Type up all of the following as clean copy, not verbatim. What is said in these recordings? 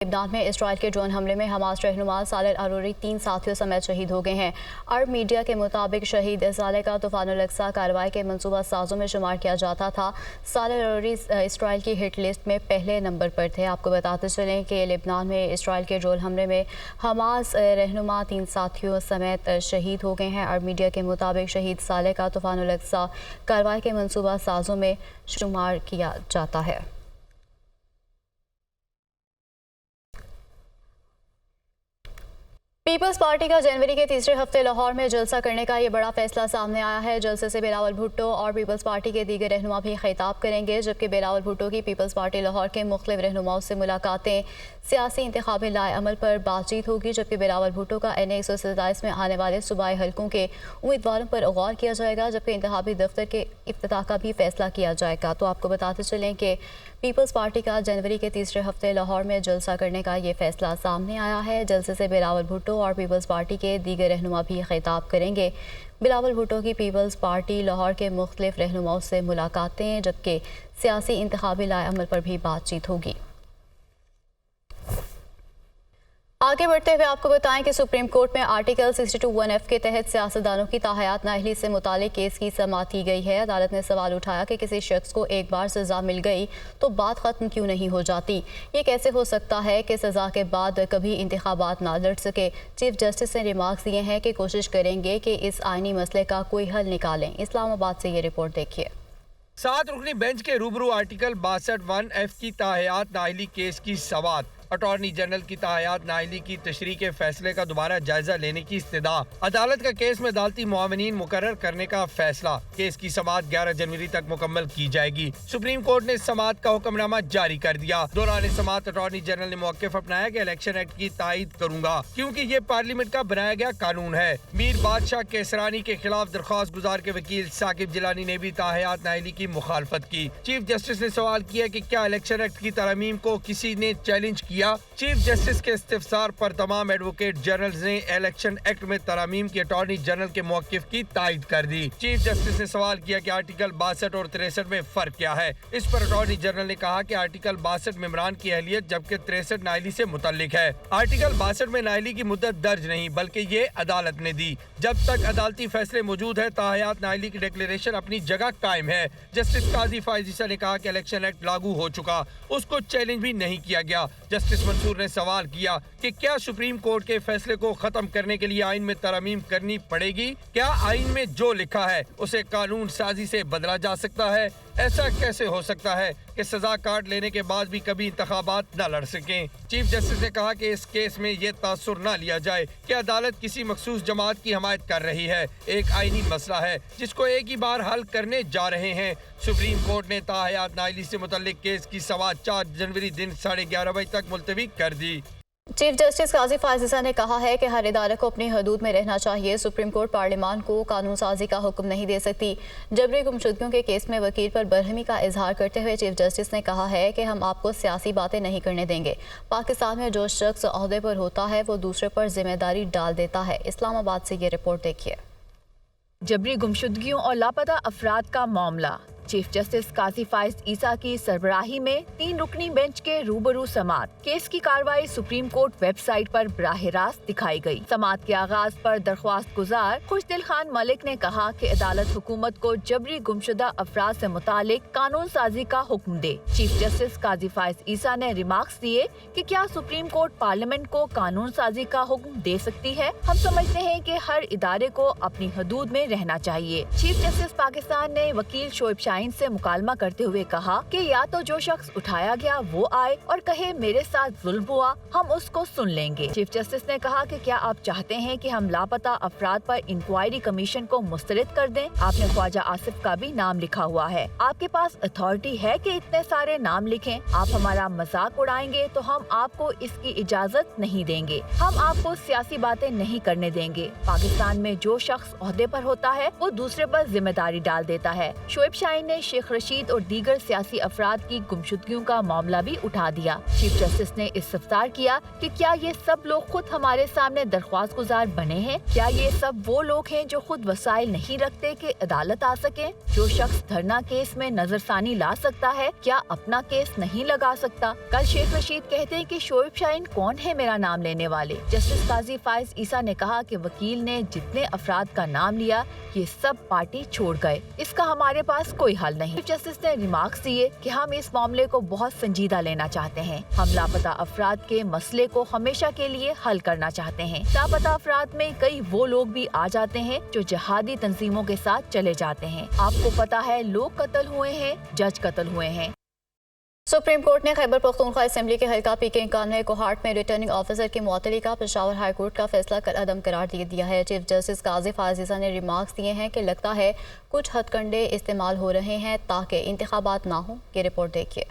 لبنان میں اسرائیل کے ڈرون حملے میں حماس رہنما صالح العروری 3 ساتھیوں سمیت شہید ہو گئے ہیں۔ عرب میڈیا کے مطابق شہید صالح کا طوفان الاقصی کارروائی کے منصوبہ سازوں میں شمار کیا جاتا تھا۔ صالح العروری اسرائیل کی ہٹ لسٹ میں پہلے نمبر پر تھے۔ آپ کو بتاتے چلیں کہ لبنان میں اسرائیل کے ڈرون حملے میں حماس رہنما 3 ساتھیوں سمیت شہید ہو گئے ہیں۔ عرب میڈیا کے مطابق شہید صالح کا طوفان الاقصی کارروائی کے منصوبہ سازوں میں شمار کیا جاتا ہے۔ پیپلز پارٹی کا جنوری کے تیسرے ہفتے لاہور میں جلسہ کرنے کا یہ بڑا فیصلہ سامنے آیا ہے۔ جلسے سے بلاول بھٹو اور پیپلز پارٹی کے دیگر رہنما بھی خطاب کریں گے، جبکہ بلاول بھٹو کی پیپلز پارٹی لاہور کے مختلف رہنماؤں سے ملاقاتیں سیاسی انتخابی لائے عمل پر بات چیت ہوگی، جبکہ بلاول بھٹو کا این اے 147 میں آنے والے صوبائی حلقوں کے امیدواروں پر غور کیا جائے گا، جبکہ انتخابی دفتر کے افتتاح کا بھی فیصلہ کیا جائے گا۔ تو آپ کو بتاتے چلیں کہ پیپلز پارٹی کا جنوری کے تیسرے ہفتے لاہور میں جلسہ کرنے کا یہ فیصلہ سامنے آیا ہے۔ جلسے سے بلاول بھٹو اور پیپلز پارٹی کے دیگر رہنما بھی خطاب کریں گے۔ بلاول بھٹو کی پیپلز پارٹی لاہور کے مختلف رہنماؤں سے ملاقاتیں، جبکہ سیاسی انتخابی لائے عمل پر بھی بات چیت ہوگی۔ آگے بڑھتے ہوئے آپ کو بتائیں کہ سپریم کورٹ میں آرٹیکل 62(1)(f) کے تحت سیاستدانوں کی تاحیات نااہلی سے متعلق کیس کی سماعت کی گئی ہے۔ عدالت نے سوال اٹھایا کہ کسی شخص کو ایک بار سزا مل گئی تو بات ختم کیوں نہیں ہو جاتی؟ یہ کیسے ہو سکتا ہے کہ سزا کے بعد کبھی انتخابات نہ لڑ سکے؟ چیف جسٹس نے ریمارکس دیے ہیں کہ کوشش کریں گے کہ اس آئینی مسئلے کا کوئی حل نکالیں۔ اسلام آباد سے یہ رپورٹ دیکھیے۔ 7 رکنی بینچ کے روبرو آرٹیکل 62(1)(f) کی تاحیات نااہلی کیس کی سماعت۔ اٹارنی جنرل کی تاحیات نااہلی کی تشریح کے فیصلے کا دوبارہ جائزہ لینے کی استدعا۔ عدالت کا کیس میں عدالتی معاونین مقرر کرنے کا فیصلہ۔ کیس کی سماعت 11 جنوری تک مکمل کی جائے گی۔ سپریم کورٹ نے سماعت کا حکم نامہ جاری کر دیا۔ دوران سماعت اٹارنی جنرل نے موقف اپنایا کہ الیکشن ایکٹ کی تائید کروں گا، کیونکہ یہ پارلیمنٹ کا بنایا گیا قانون ہے۔ میر بادشاہ کیسرانی کے خلاف درخواست گزار کے وکیل ثاقب جیلانی نے بھی تاحیات نااہلی کی مخالفت کی۔ چیف جسٹس نے سوال کیا کہ کیا الیکشن ایکٹ کی ترامیم کو کسی نے چیلنج کیا؟ چیف جسٹس کے استفسار پر تمام ایڈوکیٹ جنرلز نے الیکشن ایکٹ میں ترامیم کی اٹارنی جنرل کے موقف کی تائید کر دی۔ چیف جسٹس نے سوال کیا کہ آرٹیکل 62 اور 63 میں فرق کیا ہے؟ اس پر اٹارنی جنرل نے کہا کہ آرٹیکل 62 ممبران کی اہلیت جبکہ 63 نااہلی سے متعلق ہے۔ آرٹیکل 62 میں نااہلی کی مدت درج نہیں بلکہ یہ عدالت نے دی۔ جب تک عدالتی فیصلے موجود ہے تاحیات نااہلی کی ڈکلیریشن اپنی جگہ قائم ہے۔ جسٹس قاضی فائز عیسیٰ نے کہا کہ الیکشن ایکٹ لاگو ہو چکا، اس کو چیلنج بھی نہیں کیا گیا۔ جسٹس منصور نے سوال کیا کہ کیا سپریم کورٹ کے فیصلے کو ختم کرنے کے لیے آئین میں ترامیم کرنی پڑے گی؟ کیا آئین میں جو لکھا ہے اسے قانون سازی سے بدلا جا سکتا ہے؟ ایسا کیسے ہو سکتا ہے کہ سزا کاٹ لینے کے بعد بھی کبھی انتخابات نہ لڑ سکیں؟ چیف جسٹس نے کہا کہ اس کیس میں یہ تاثر نہ لیا جائے کہ عدالت کسی مخصوص جماعت کی حمایت کر رہی ہے۔ ایک آئینی مسئلہ ہے جس کو ایک ہی بار حل کرنے جا رہے ہیں۔ سپریم کورٹ نے تاحیات نااہلی سے متعلق کیس کی سماعت 4 جنوری دن 11:30 بجے تک ملتوی کر دی۔ چیف جسٹس قاضی فائز عیسیٰ نے کہا ہے کہ ہر ادارے کو اپنی حدود میں رہنا چاہیے۔ سپریم کورٹ پارلیمان کو قانون سازی کا حکم نہیں دے سکتی۔ جبری گمشدگیوں کے کیس میں وکیل پر برہمی کا اظہار کرتے ہوئے چیف جسٹس نے کہا ہے کہ ہم آپ کو سیاسی باتیں نہیں کرنے دیں گے۔ پاکستان میں جو شخص عہدے پر ہوتا ہے وہ دوسرے پر ذمہ داری ڈال دیتا ہے۔ اسلام آباد سے یہ رپورٹ دیکھیے۔ جبری گمشدگیوں اور لاپتہ افراد کا معاملہ۔ چیف جسٹس قاضی فائز عیسیٰ کی سربراہی میں 3 رکنی بینچ کے روبرو سماعت۔ کیس کی کارروائی سپریم کورٹ ویب سائٹ پر براہ راست دکھائی گئی۔ سماعت کے آغاز پر درخواست گزار خوشدل خان ملک نے کہا کہ عدالت حکومت کو جبری گمشدہ افراد سے متعلق قانون سازی کا حکم دے۔ چیف جسٹس قاضی فائز عیسیٰ نے ریمارکس دیے کہ کیا سپریم کورٹ پارلیمنٹ کو قانون سازی کا حکم دے سکتی ہے؟ ہم سمجھتے ہیں کہ ہر ادارے کو اپنی حدود میں رہنا چاہیے۔ چیف جسٹس پاکستان نے وکیل شعیب شاہین سے مکالمہ کرتے ہوئے کہا کہ یا تو جو شخص اٹھایا گیا وہ آئے اور کہے میرے ساتھ ظلم ہوا، ہم اس کو سن لیں گے۔ چیف جسٹس نے کہا کہ کیا آپ چاہتے ہیں کہ ہم لاپتہ افراد پر انکوائری کمیشن کو مسترد کر دیں؟ آپ نے خواجہ آصف کا بھی نام لکھا ہوا ہے، آپ کے پاس اتھارٹی ہے کہ اتنے سارے نام لکھیں؟ آپ ہمارا مذاق اڑائیں گے تو ہم آپ کو اس کی اجازت نہیں دیں گے۔ ہم آپ کو سیاسی باتیں نہیں کرنے دیں گے۔ پاکستان میں جو شخص عہدے پر ہوتا ہے وہ دوسرے پر ذمہ داری ڈال دیتا ہے۔ شعیب شاہین ने शेख रशीद और दीगर सियासी अफराद की गुमशुदगियों का मामला भी उठा दिया। चीफ जस्टिस ने इस्तफसार किया कि क्या ये सब लोग खुद हमारे सामने दरख्वास्त गुजार बने हैं? क्या ये सब वो लोग हैं जो खुद वसाइल नहीं रखते कि अदालत आ सके? जो शख्स धरना केस में नजरसानी ला सकता है, क्या अपना केस नहीं लगा सकता? कल शेख रशीद कहते हैं कि शोएब शाहीन कौन है मेरा नाम लेने वाले। जस्टिस काजी फाइज ईसा ने कहा कि वकील ने जितने अफराद का नाम लिया ये सब पार्टी छोड़ गए, इसका हमारे पास कोई हल नहीं। चीफ जस्टिस ने रिमार्क्स दिए कि हम इस मामले को बहुत संजीदा लेना चाहते हैं। हम लापता अफराद के मसले को हमेशा के लिए हल करना चाहते हैं। लापता अफराद में कई वो लोग भी आ जाते हैं जो जिहादी तंजीमों के साथ चले जाते हैं। आपको पता है लोग कत्ल हुए हैं, जज कत्ल हुए हैं। सुप्रीम कोर्ट ने खैबर पख्तूनख्वा असेंबली के हल्का पीके 91 कोहाट में रिटर्निंग ऑफिसर की मुअत्तली का पेशावर हाई कोर्ट का फैसला कल अदम करार दे दिया है। चीफ जस्टिस काजी फाइज ईसा ने रिमार्क्स दिए हैं कि लगता है कुछ हथकंडे इस्तेमाल हो रहे हैं ताकि इंतखाबात ना हो। ये रिपोर्ट देखिए।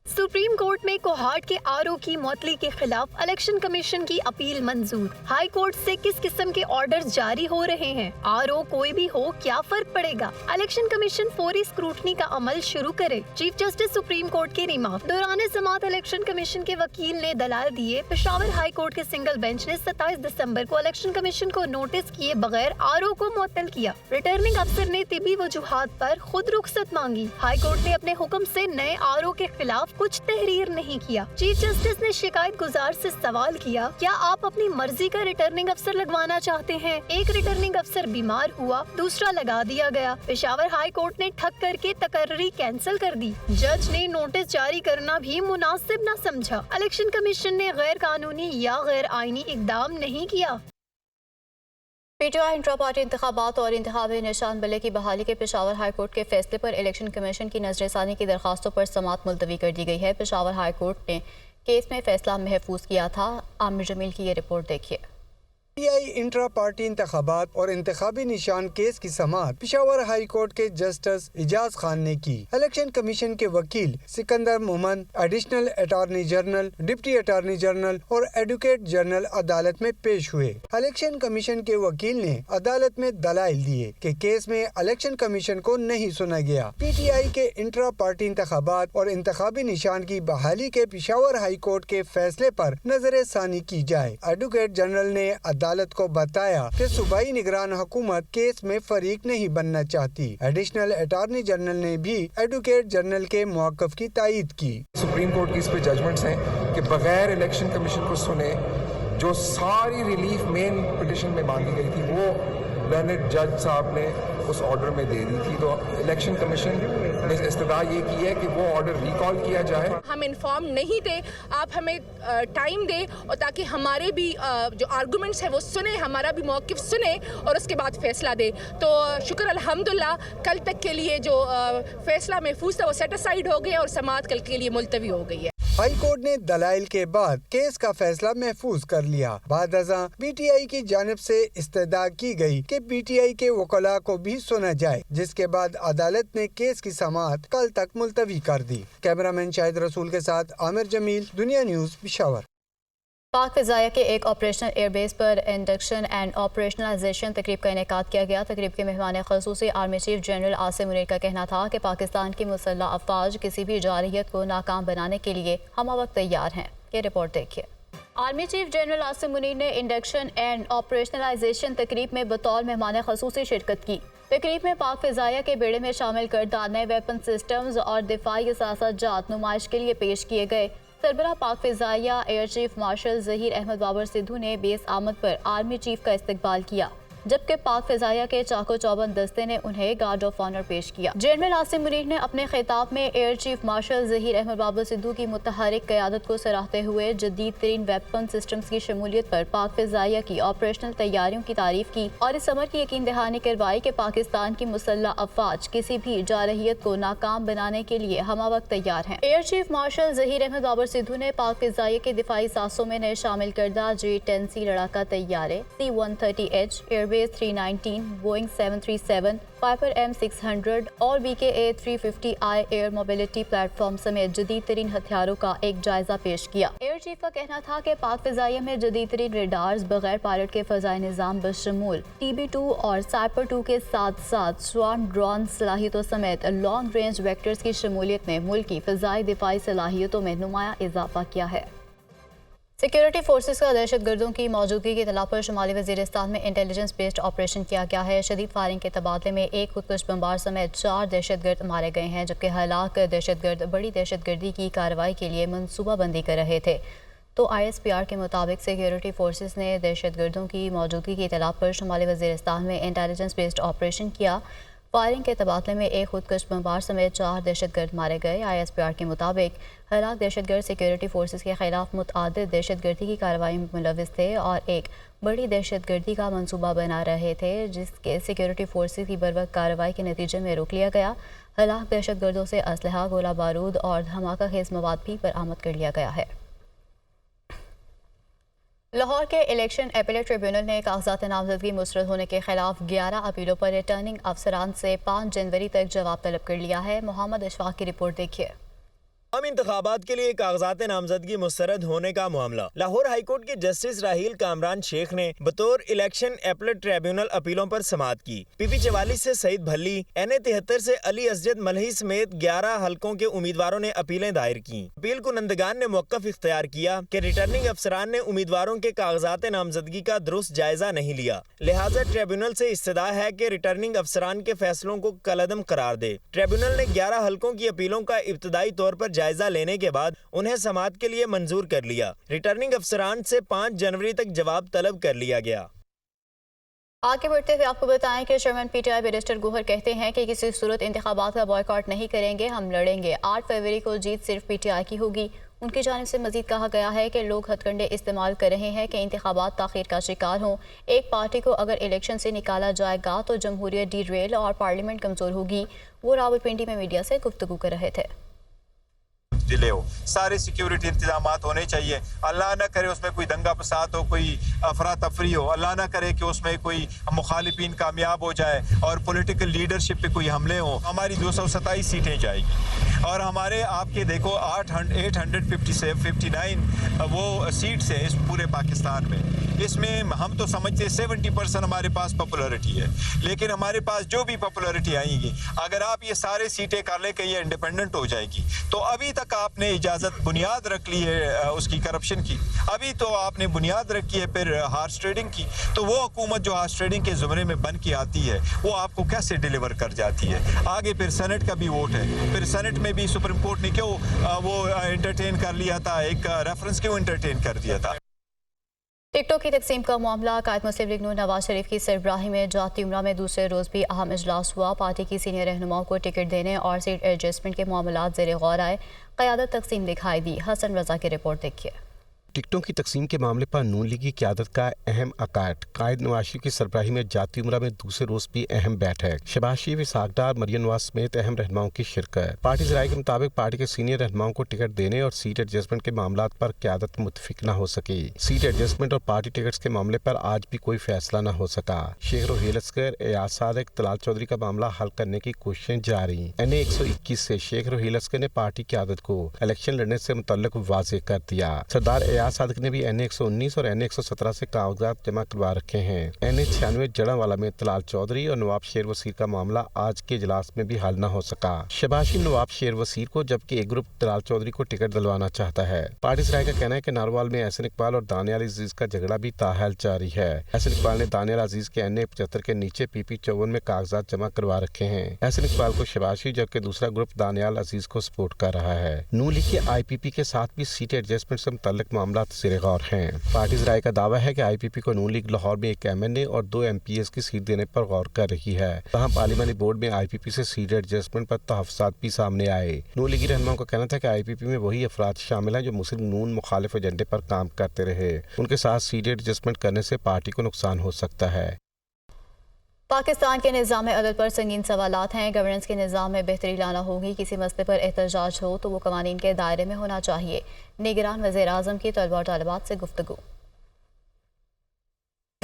सुप्रीम कोर्ट में कोहाट के आरओ की मुअत्तली के खिलाफ इलेक्शन कमीशन की अपील मंजूर। हाई कोर्ट से किस किस्म के ऑर्डर्स जारी हो रहे हैं? आरओ कोई भी हो, क्या फर्क पड़ेगा? इलेक्शन कमीशन फौरी स्क्रूटनी का अमल शुरू करे। चीफ जस्टिस सुप्रीम कोर्ट के रिमार्क। दौरान समाअत इलेक्शन कमीशन के वकील ने दलाल दिए। पेशावर हाई कोर्ट के सिंगल बेंच ने 27 दिसंबर को इलेक्शन कमीशन को नोटिस किए बगैर आरओ को मुअत्तल किया। रिटर्निंग अफसर ने तिबी वजूहात पर खुद रुख्सत मांगी। हाई कोर्ट ने अपने हुक्म से नए आरओ के खिलाफ कुछ तहरीर नहीं किया। चीफ जस्टिस ने शिकायत गुजार से सवाल किया, क्या आप अपनी मर्जी का रिटर्निंग अफसर लगवाना चाहते हैं? एक रिटर्निंग अफसर बीमार हुआ, दूसरा लगा दिया गया। पेशावर हाई कोर्ट ने ठग करके तकर्री कैंसिल कर दी। जज ने नोटिस जारी करना भी मुनासिब न समझा। इलेक्शन कमीशन ने गैर कानूनी या गैर आईनी इकदाम नहीं किया। पीटीआई इंट्रा पार्टी इंतखाबात और इंतखाबी निशान बल्ले की बहाली के पेशावर हाई कोर्ट के फैसले पर इलेक्शन कमीशन की नजरसानी की दरखास्तों पर समाअत मुलतवी कर दी गई है। पेशावर हाई कोर्ट ने केस में फैसला महफूज किया था। आमिर जमील की ये रिपोर्ट देखिए। पीटीआई इंट्रा पार्टी इंतखाबात और इंतखाबी निशान केस की समाअत पेशावर हाई कोर्ट के जस्टिस इजाज खान ने की। इलेक्शन कमीशन के वकील Sikandar Mohammad, additional attorney general, deputy attorney general और एडवोकेट जनरल अदालत में पेश हुए। इलेक्शन कमीशन के वकील ने अदालत में दलाइल दिए कि केस में इलेक्शन कमीशन को नहीं सुना गया। पीटीआई के इंट्रा पार्टी इंतखाबात और इंतखाबी निशान की बहाली के पेशावर हाई कोर्ट के फैसले पर नजर सानी की जाए। एडवोकेट जनरल ने अदालत को बताया कि सूबाई निगरान हुकूमत केस में फरीक नहीं बनना चाहती। एडिशनल अटॉर्नी जनरल ने भी एडवोकेट जनरल के मौक़िफ़ की तायीद की। सुप्रीम कोर्ट की इस पे जजमेंट्स हैं कि बगैर इलेक्शन कमीशन को सुने जो सारी रिलीफ मेन पिटिशन में मांगी गई थी वो लर्नेड जज साहब ने उस ऑर्डर में दे दी थी। तो इलेक्शन कमीशन ने इस्तदा ये की है कि वो ऑर्डर रिकॉल किया जाए। हम इन्फॉर्म नहीं थे, आप हमें टाइम दें और ताकि हमारे भी जो आर्गूमेंट्स हैं वो सुने, हमारा भी मौक़िफ़ सुने और उसके बाद फैसला दे। तो शुक्र अल्हम्दुलिल्लाह कल तक के लिए जो फैसला महफूज था वो सेट असाइड हो गया और समाअत कल के लिए मुलतवी हो गई है। हाई कोर्ट ने दलाइल के बाद केस का फैसला महफूज कर लिया। बाद अज़ां पीटीआई की जानिब से इस्तदा की गई कि पीटीआई के वकला को भी सुना जाए, जिसके बाद अदालत ने केस की समाअत कल तक मुलतवी कर दी। कैमरामैन शाहिद रसूल के साथ आमिर जमील, दुनिया न्यूज़, पेशावर। पाक फ़िज़ाइया के एक ऑपरेशनल एयरबेस पर इंडक्शन एंड ऑपरेशनलाइजेशन तकरीब का इनेकाद किया गया। तकरीब के मेहमान ख़ुसूसी army chief general Asim Munir का कहना था कि पाकिस्तान की मुसल्लह अफ़वाज किसी भी जारहियत को नाकाम बनाने के लिए हम वक्त तैयार हैं। ये रिपोर्ट देखिए। Army chief general Asim Munir ने इंडक्शन एंड ऑपरेशनलाइजेशन तकरीब में बतौर मेहमान ख़ुसूसी शिरकत की। तकरीब में पाक फ़िज़ाइया के बेड़े में शामिल करदा नए वेपन सिस्टम्स और दिफाई असासाजात नुमाइश के लिए पेश किए गए। सरबराह पाक फ़िज़ाइया air chief marshal Zaheer Ahmed Babar Sidhu ने बेस आमद पर आर्मी चीफ का इस्तकबाल किया, जबकि पाक फ़िज़ाइया के चाको चौबंद दस्ते ने उन्हें गार्ड ऑफ ऑनर पेश किया। जनरल आसिम मुनीर ने अपने खिताब में air chief marshal Zaheer Ahmed Babar Sidhu की मुतहरिक क़यादत को सराहते हुए जदीद तरीन वेपन सिस्टम्स की शमूलियत पर पाक फ़िज़ाइया की ऑपरेशनल तैयारियों की तारीफ की और इस अमर की यकीन दहानी करवाई कि पाकिस्तान की मुसल्लह अफ़वाज किसी भी जारहियत को नाकाम बनाने के लिए हम वक्त तैयार हैं। Air chief marshal Zaheer Ahmed Babar Sidhu ने पाक फ़िज़ाइया के दिफाई सासों में नए शामिल करदा J-10C लड़ाका तैयारे C-130H airbase Airways 319, Boeing 737, Piper M600 और BKA 350I air mobility platform समेत जदीद तरीन हथियारों का एक जायजा पेश किया। एयर चीफ का कहना था कि पाक फिजाइया में जदीद तरीन रेडार्स, बगैर पायलट के फजाई निज़ाम बशमूल TB2 और साइपर 2 के साथ साथ स्वार्म ड्रोन सलाहियतों समेत लॉन्ग रेंज वेक्टर्स की शमूलियत ने मुल्क की फिजाई दिफाई सलाहियतों में नुमाया इजाफा किया है। सिक्योरिटी फोर्सेस का दहशतगर्दों की मौजूदगी की इत्तला पर शुमाली वज़ीरिस्तान में इंटेलिजेंस बेस्ड ऑपरेशन किया गया है। शदीद फायरिंग के तबादले में एक खुदकुश बमबार समेत 4 दहशतगर्द मारे गए हैं, जबकि हलाक दहशतगर्द बड़ी दहशतगर्दी की कार्रवाई के लिए मनसूबाबंदी कर रहे थे। तो ISPR के मुताबिक सिक्योरिटी फोर्सेस ने दहशतगर्दों की मौजूदगी की इत्तला पर शुमाली वज़ीरिस्तान में इंटेलिजेंस बेस्ड ऑपरेशन किया। फायरिंग के तबादले में एक खुदकुश बमबार समेत 4 दहशतगर्द मारे गए। ISPR के मुताबिक हलाक दहशतगर्द सिक्योरिटी फोर्सेस के खिलाफ मुतआद्दिद दहशतगर्दी की कार्रवाई में मुलविस थे और एक बड़ी दहशतगर्दी का मंसूबा बना रहे थे, जिसके सिक्योरिटी फोर्सेस की बरवक्त कार्रवाई के नतीजे में रोक लिया गया। हलाक दहशतगर्दों से असलहा, गोला बारूद और धमाका खेज मवाद भी बरामद कर लिया गया है। लाहौर के इलेक्शन अपीलेट ट्रिब्यूनल ने कागजात नामजदगी मुस्तरद होने के खिलाफ 11 अपीलों पर रिटर्निंग अफसरान से 5 जनवरी तक जवाब तलब कर लिया है। मोहम्मद अशफाक की रिपोर्ट देखिए। आम इंतखाबात के लिए कागजात नामजदगी मुस्तरद होने का मामला। लाहौर हाईकोर्ट के जस्टिस राहील कामरान शेख ने बतौर इलेक्शन अपीलेट ट्रिब्यूनल अपीलों पर समाअत की। PP 44 से सईद भल्ली, NA 73 से अली असजद मलही समेत 11 हलकों के उम्मीदवारों ने अपीलें दायर की। अपील कुनंदगान ने मौक़िफ़ इख्तियार किया कि रिटर्निंग अफसरान ने उम्मीदवारों के कागजात नामजदगी का दुरुस्त जायजा नहीं लिया, लिहाजा ट्रिब्यूनल से इस्तदा है कि रिटर्निंग अफसरान के फैसलों को कलअदम करार दे। ट्रिब्यूनल ने 11 हलकों की अपीलों का इब्तदाई तौर पर जायजा लेने के बाद उन्हें समाअत के लिए मंजूर कर लिया। रिटर्निंग अफसरान से 5 जनवरी तक जवाब तलब कर लिया गया। आगे बढ़ते हुए आपको बताएं कि चेयरमैन PTI बैरिस्टर गोहर कहते हैं कि किसी सूरत इंतखाबात का बॉयकॉट नहीं करेंगे, हम लड़ेंगे। 8 फरवरी को जीत सिर्फ PTI की होगी। उनकी जानिब से मजीद कहा गया है कि लोग हथकंडे इस्तेमाल कर रहे हैं कि इंतखाबात ताख़ीर का शिकार हों। एक पार्टी को अगर इलेक्शन से निकाला जाएगा तो जमहूरियत डीरेल और पार्लियामेंट कमज़ोर होगी। वो रावलपिंडी में मीडिया से गुफ्तगू कर रहे थे। डिले हो, सारे सिक्योरिटी इंतजामात होने चाहिए। अल्लाह ना करे उसमें कोई दंगा फसाद हो, कोई अफरा तफरी हो, अल्लाह ना करे कि उसमें कोई मुखालिफिन कामयाब हो जाए और पॉलिटिकल लीडरशिप पे कोई हमले हो। हमारी 227 सीटें जाएगी और हमारे आपके देखो 859 वो सीट्स हैं इस पूरे पाकिस्तान में। इसमें हम तो समझते 70% हमारे पास पॉपुलरिटी है, लेकिन हमारे पास जो भी पॉपुलरिटी आएगी, अगर आप ये सारे सीटें कर ले कि ये इंडिपेंडेंट हो जाएगी, तो अभी तक आपने इजाज़त बुनियाद रख ली है उसकी करप्शन की, अभी तो आपने बुनियाद रखी है फिर हार्स ट्रेडिंग की। तो वो हुकूमत जो हार्स ट्रेडिंग के ज़ुमरे में बन के आती है वो आपको कैसे डिलीवर कर जाती है। आगे फिर सेनेट का भी वोट है, फिर सेनेट में भी सुप्रीम कोर्ट ने क्यों वो इंटरटेन कर लिया था, एक रेफरेंस क्यों इंटरटेन कर दिया था। टिकटों की तकसीम का मामला। कायद मुस्लिम लीग नून नवाज शरीफ की सरबराही में जाती उमरा में दूसरे रोज़ भी अहम इजलास हुआ। पार्टी की सीनियर रहनुमाओं को टिकट देने और सीट एडजस्टमेंट के मामलात ज़ेर गौर आए। क़यादत तकसीम दिखाई दी। हसन रजा की रिपोर्ट देखिए। टिकटों की तकसीम के मामले पर नून लीग की क़यादत का अहम अकाट। कायद नवाज शरीफ की सरबराही में जाती उमरा में दूसरे रोज भी अहम बैठक। शहबाज शरीफ, इसहाक डार, मरियम नवाज समेत अहम रहनुमाओं की शिरकत। पार्टी ज़राए के मुताबिक पार्टी के सीनियर रहनुमाओं को टिकट देने और सीट एडजस्टमेंट के मामलात पर क़यादत मुतफिक न हो सकी। सीट एडजस्टमेंट और पार्टी टिकट्स के मामले पर आज भी कोई फैसला न हो सका। शेख रोहील असगर, एयाज सादिक, तलाल चौधरी का मामला हल करने की कोशिशें जारी। NA 121 से शेख रोहील असगर ने पार्टी क़यादत को इलेक्शन लड़ने से मुतल्लिक वाज़ेह कर दिया। सरदार एयाज सादिक ने भी NA 119 और NA 117 से कागजात जमा करवा रखे हैं। NA 96 जड़ावाला में तलाल चौधरी और नवाब शेर वसीर का मामला आज के इजलास में भी हल न हो सका। शहबाज शरीफ नवाब शेर वसीर को, जबकि एक ग्रुप तलाल चौधरी को टिकट दिलवाना चाहता है। पार्टी सराय का कहना है कि नारवाल में एहसन इकबाल और दानियाल अजीज का झगड़ा भी ताहाल जारी है। एहसन इकबाल ने दानियाल अजीज के NA 75 के नीचे PP 54 में कागजात जमा करवा रखे हैं। एहसन इकबाल को शहबाज शरीफ, जबकि दूसरा ग्रुप दानियाल अजीज को सपोर्ट कर रहा है। नून लीग के IPP के साथ भी सीट एडजस्टमेंट से मुतल्लिक मामला ज़ेर गौर हैं। पार्टी ज़राए का दावा है कि IPP को नून लीग लाहौर में एक MNA और 2 MPs की सीट देने पर गौर कर रही है। तहाँ पार्लिमानी बोर्ड में IPP से सीट एडजस्टमेंट पर तहफ़्फ़ुज़ात भी सामने आए। नून लीगी रहनुमाओं का कहना था कि IPP में वही अफराद शामिल हैं जो मुस्लिम नून मुखालिफ एजेंडे पर काम करते रहे। उनके साथ सीट एडजस्टमेंट करने से पार्टी को नुकसान हो सकता है। पाकिस्तान के निज़ाम अदल पर संगीन सवालात हैं। गवर्नेंस के निज़ाम में बेहतरी लाना होगी। किसी मसले पर एहतजाज हो तो वो कवानीन के दायरे में होना चाहिए। निगरान वज़ीर आज़म की तलबा और तालिबात से गुफ्तगू।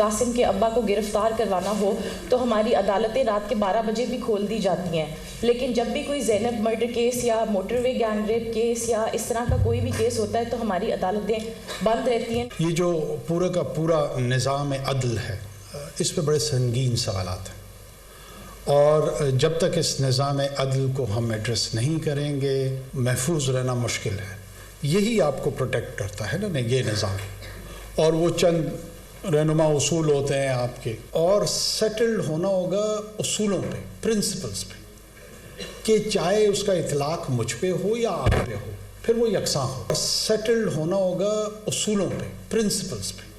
قاسم کے ابا کو گرفتار کروانا ہو تو ہماری عدالتیں رات کے 12 بجے بھی کھول دی جاتی ہیں، لیکن جب بھی کوئی زینب مرڈر کیس یا موٹر وے گینگ ریپ کیس یا اس طرح کا کوئی بھی کیس ہوتا ہے تو ہماری عدالتیں بند رہتی ہیں۔ یہ جو پورا کا پورا نظام عدل ہے، اس پہ بڑے سنگین سوالات ہیں، اور جب تک اس نظام عدل کو ہم ایڈریس نہیں کریں گے محفوظ رہنا مشکل ہے۔ یہی آپ کو پروٹیکٹ کرتا ہے نا یہ نظام، اور وہ چند رہنما اصول ہوتے ہیں آپ کے، اور سیٹلڈ ہونا ہوگا اصولوں پہ، پرنسپلز پہ، کہ چاہے اس کا اطلاق مجھ پہ ہو یا آپ پہ ہو پھر وہ یکساں ہو۔ سیٹلڈ ہونا ہوگا اصولوں پہ، پرنسپلز پہ،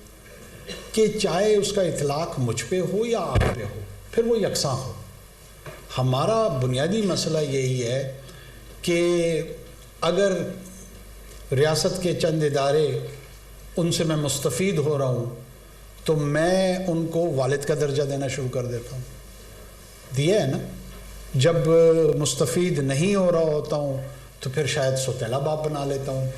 کہ چاہے اس کا اطلاق مجھ پہ ہو یا آپ پہ ہو پھر وہ یکساں ہو۔ ہمارا بنیادی مسئلہ یہی ہے کہ اگر ریاست کے چند ادارے ان سے میں مستفید ہو رہا ہوں تو میں ان کو والد کا درجہ دینا شروع کر دیتا ہوں، دیا ہے نا۔ جب مستفید نہیں ہو رہا ہوتا ہوں تو پھر شاید سوتیلا باپ بنا لیتا ہوں۔